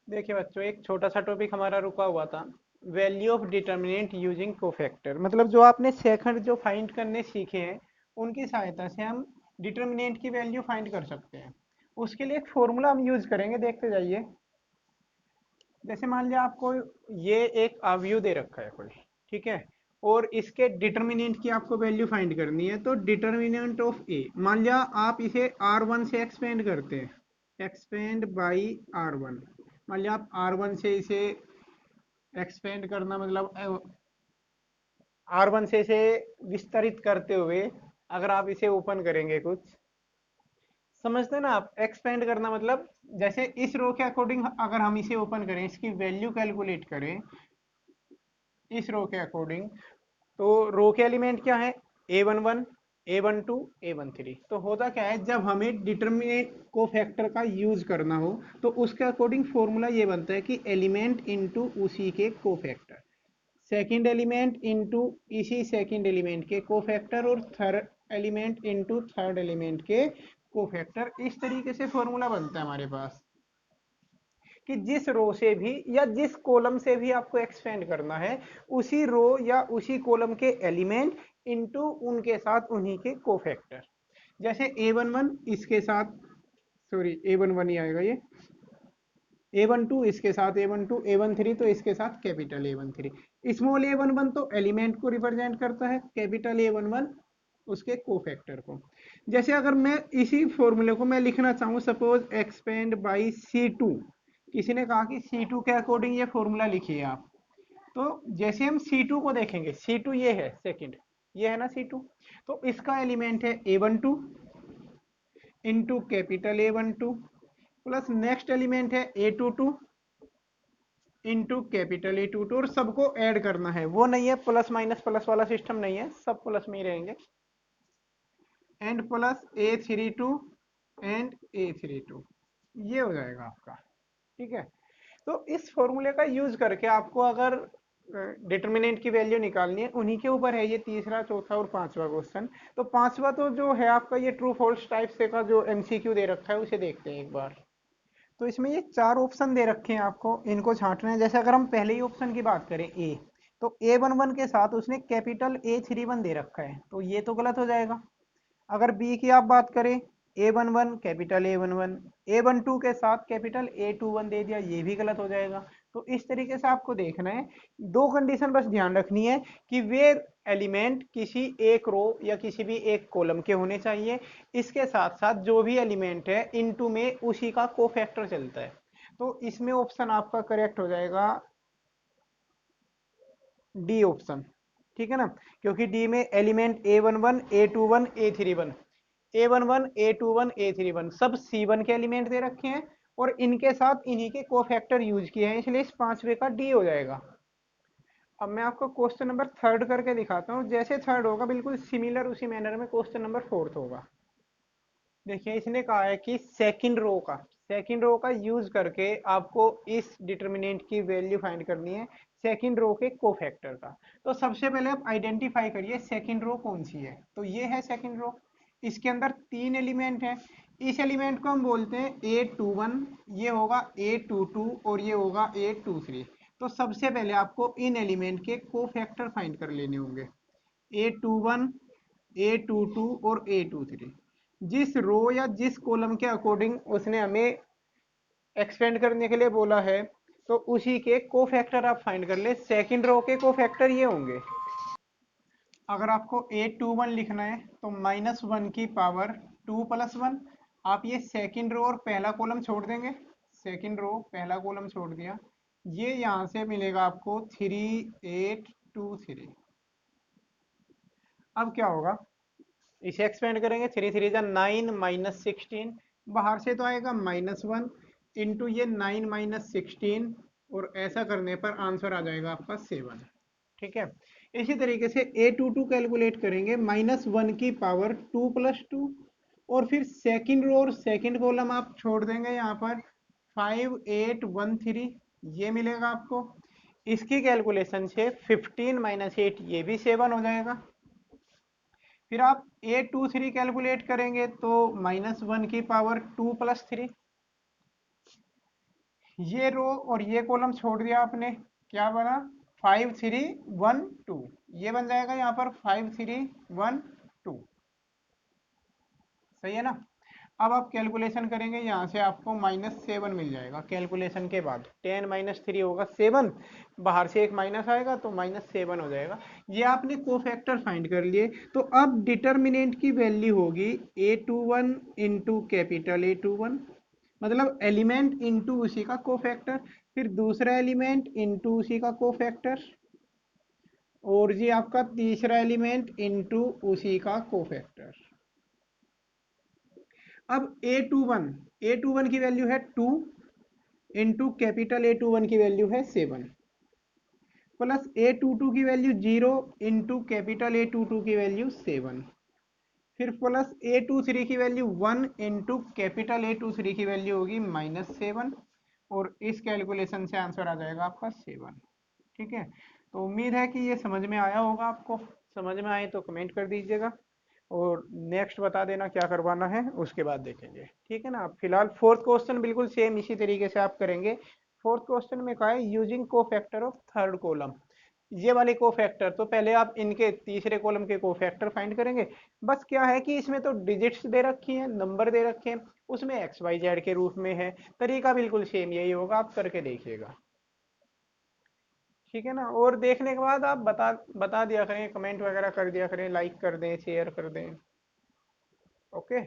देखिए बच्चों, एक छोटा सा टॉपिक हमारा रुका हुआ था। Value of determinant using cofactor, मतलब जो आपने सेकंड जो फाइंड करने सीखे हैं उनकी सहायता से हम डिटर्मिनेंट की वैल्यू फाइंड कर सकते हैं। उसके लिए एक फॉर्मूला हम यूज करेंगे, देखते जाइए। जैसे मान लिया आपको ये एक अवयव दे रखा है कोई, ठीक है, और इसके डिटर्मिनेंट की आपको वैल्यू फाइंड करनी है। तो डिटर्मिनेंट ऑफ ए, मान लिया आप इसे R1 से एक्सपेंड करते हैं, एक्सपेंड बाई R1। मान लिया आप R1 से इसे एक्सपेंड करना मतलब R1 से इसे विस्तारित करते हुए अगर आप इसे ओपन करेंगे, कुछ समझते हैं ना आप? एक्सपेंड करना मतलब जैसे इस रो के अकॉर्डिंग अगर हम इसे ओपन करें, इसकी वैल्यू कैलकुलेट करें इस रो के अकॉर्डिंग, तो रो के एलिमेंट क्या है? A11, A12, A13। तो होता क्या है, जब हमें डिटर्मिनेंट को फैक्टर का यूज करना हो तो उसके अकॉर्डिंग फॉर्मूला ये बनता है कि एलिमेंट इनटू उसी के कोफैक्टर, सेकंड एलिमेंट इनटू इसी सेकंड एलिमेंट के कोफैक्टर, और third element into third element के कोफैक्टर। इस तरीके से फॉर्मूला बनता है हमारे पास कि जिस रो से भी या जिस कॉलम से भी आपको एक्सपेंड करना है, उसी रो या उसी कॉलम के एलिमेंट इनटू उनके साथ उन्हीं के कोफैक्टर। जैसे A11 इसके साथ, सॉरी A11 ही आएगा ये, A12 इसके साथ A12, A13 तो इसके साथ कैपिटल A13। स्मॉल A11 तो एलिमेंट को रिप्रेजेंट करता है, कैपिटल A11 उसके कोफैक्टर को। जैसे अगर मैं इसी फॉर्मूले को मैं लिखना चाहूँ, सपोज एक्सपेंड बाई C2, किसी ने कहा कि C2 के अकॉर्डिंग ये फॉर्मूला लिखिए आप। तो जैसे हम C2 को देखेंगे, C2 ये है सेकंड, ये है ना C2, तो इसका एलिमेंट है A12 into capital A12, plus next element है A22 इंटू कैपिटल A22, और सबको ऐड करना है, वो नहीं है प्लस माइनस प्लस वाला सिस्टम नहीं है, सब प्लस में ही रहेंगे। And plus A32 and A32, ये हो जाएगा आपका, ठीक है। तो इस फॉर्मूले का यूज करके आपको अगर डिटर्मिनेंट की वैल्यू निकालनी है, उन्हीं के ऊपर है ये तीसरा, चौथा और पांचवा क्वेश्चन। तो पांचवा तो जो है आपका ये ट्रू फॉल्स टाइप से का जो एमसीक्यू दे रखा है, उसे देखते हैं एक बार। तो इसमें ये चार ऑप्शन दे रखे हैं आपको, इनको छांटना है। जैसे अगर हम पहले ही ऑप्शन की बात करें ए, तो A11 के साथ उसने कैपिटल A31 दे रखा है, तो ये तो गलत हो जाएगा। अगर बी की आप बात करें, A11 कैपिटल A11, A12 के साथ कैपिटल A21 दे दिया, ये भी गलत हो जाएगा। तो इस तरीके से आपको देखना है, दो कंडीशन बस ध्यान रखनी है कि वे एलिमेंट किसी एक रो या किसी भी एक कॉलम के होने चाहिए, इसके साथ साथ जो भी एलिमेंट है इनटू में उसी का कोफैक्टर चलता है। तो इसमें ऑप्शन आपका करेक्ट हो जाएगा डी ऑप्शन, ठीक है ना, क्योंकि डी में element A11, A21, A31, A11, A21, A31 सब C1 के एलिमेंट दे रखे हैं, और इनके साथ इन्हीं के कोफैक्टर यूज किए हैं, इसलिए इस पांचवे का डी हो जाएगा। अब मैं आपको क्वेश्चन नंबर थर्ड करके दिखाता हूँ। जैसे थर्ड होगा बिल्कुल सिमिलर उसी मैनर में क्वेश्चन नंबर फोर्थ होगा। देखिए इसने कहा है कि सेकंड रो का यूज करके आपको इस डिटर्मिनेंट की वैल्यू फाइंड करनी है, सेकंड रो के कोफैक्टर का। तो सबसे पहले आप आइडेंटिफाई करिए सेकंड रो कौन सी है। तो ये है सेकंड रो, इसके अंदर तीन एलिमेंट है। इस एलिमेंट को हम बोलते हैं A21, ये होगा A22 और ये होगा A23। तो सबसे पहले आपको इन एलिमेंट के कोफैक्टर फाइंड कर लेने होंगे, A21, A22 और A23। जिस रो या जिस कॉलम के अकॉर्डिंग उसने हमें एक्सपेंड करने के लिए बोला है, तो उसी के कोफैक्टर आप फाइंड कर ले। सेकंड रो के कोफैक्टर ये होंगे, अगर आपको A21 लिखना है तो -1 की पावर 2 + 1। आप ये सेकंड रो और पहला कॉलम छोड़ देंगे, सेकंड रो पहला कॉलम छोड़ दिया, ये यहाँ से मिलेगा आपको 3823। अब क्या होगा, इसे एक्सपेंड करेंगे, 3 3 9 -16, बाहर से तो आएगा -1 इंटू ये 9 - 16, और ऐसा करने पर आंसर आ जाएगा आपका 7, ठीक है। इसी तरीके से A22 कैलकुलेट करेंगे, -1 की पावर 2 + 2, और फिर सेकंड रो और सेकंड कॉलम आप छोड़ देंगे यहाँ पर 5813, ये मिलेगा आपको। इसकी कैलकुलेशन से 15 - 8 ये भी 7 हो जाएगा। फिर आप A23 कैलकुलेट करेंगे तो -1 की पावर 2 + 3, ये रो और ये कॉलम छोड़ दिया आपने, क्या बना 5 3 1 2, ये बन जाएगा यहाँ पर 5 3 1 2, सही है ना। अब आप कैलकुलेशन करेंगे, यहाँ से आपको -7 मिल जाएगा कैलकुलेशन के बाद, 10 - 3 होगा 7, बाहर से एक माइनस आएगा तो -7 हो जाएगा। ये आपने कोफैक्टर फाइंड कर लिए। तो अब डिटर्मिनेंट की वैल्यू होगी A21 इंटू कैपिटल A21, मतलब एलिमेंट इंटू उसी का कोफैक्टर, फिर दूसरा एलिमेंट इंटू उसी का कोफैक्टर, और जी आपका तीसरा एलिमेंट इंटू उसी का कोफैक्टर। अब A21 की वैल्यू है 2 इंटू कैपिटल A21 की वैल्यू है 7, प्लस A22 की वैल्यू 0 इंटू कैपिटल A22 की वैल्यू 7, फिर प्लस A23 की वैल्यू 1 इंटू कैपिटल A23 की वैल्यू होगी -7, और इस कैलकुलेशन से आंसर आ जाएगा आपका 7। ठीक है, तो उम्मीद है कि ये समझ में आया होगा आपको। समझ में आए तो कमेंट कर दीजिएगा, और नेक्स्ट बता देना क्या करवाना है, उसके बाद देखेंगे। ठीक है ना। अब फिलहाल फोर्थ क्वेश्चन बिल्कुल सेम इसी तरीके से आप करेंगे। फोर्थ क्वेश्चन में कहा है using cofactor of third column, ये वाले कोफैक्टर, तो पहले आप इनके तीसरे कॉलम के कोफैक्टर फाइंड करेंगे। बस क्या है कि इसमें तो डिजिट्स दे रखी हैं, नंबर दे रखे हैं, उसमें एक्स वाई जेड के रूप में है। तरीका बिल्कुल सेम यही होगा, आप करके देखिएगा। ठीक है ना। और देखने के बाद आप बता बता दिया करें, कमेंट वगैरह कर दिया करें, लाइक कर दें, शेयर कर दें। ओके।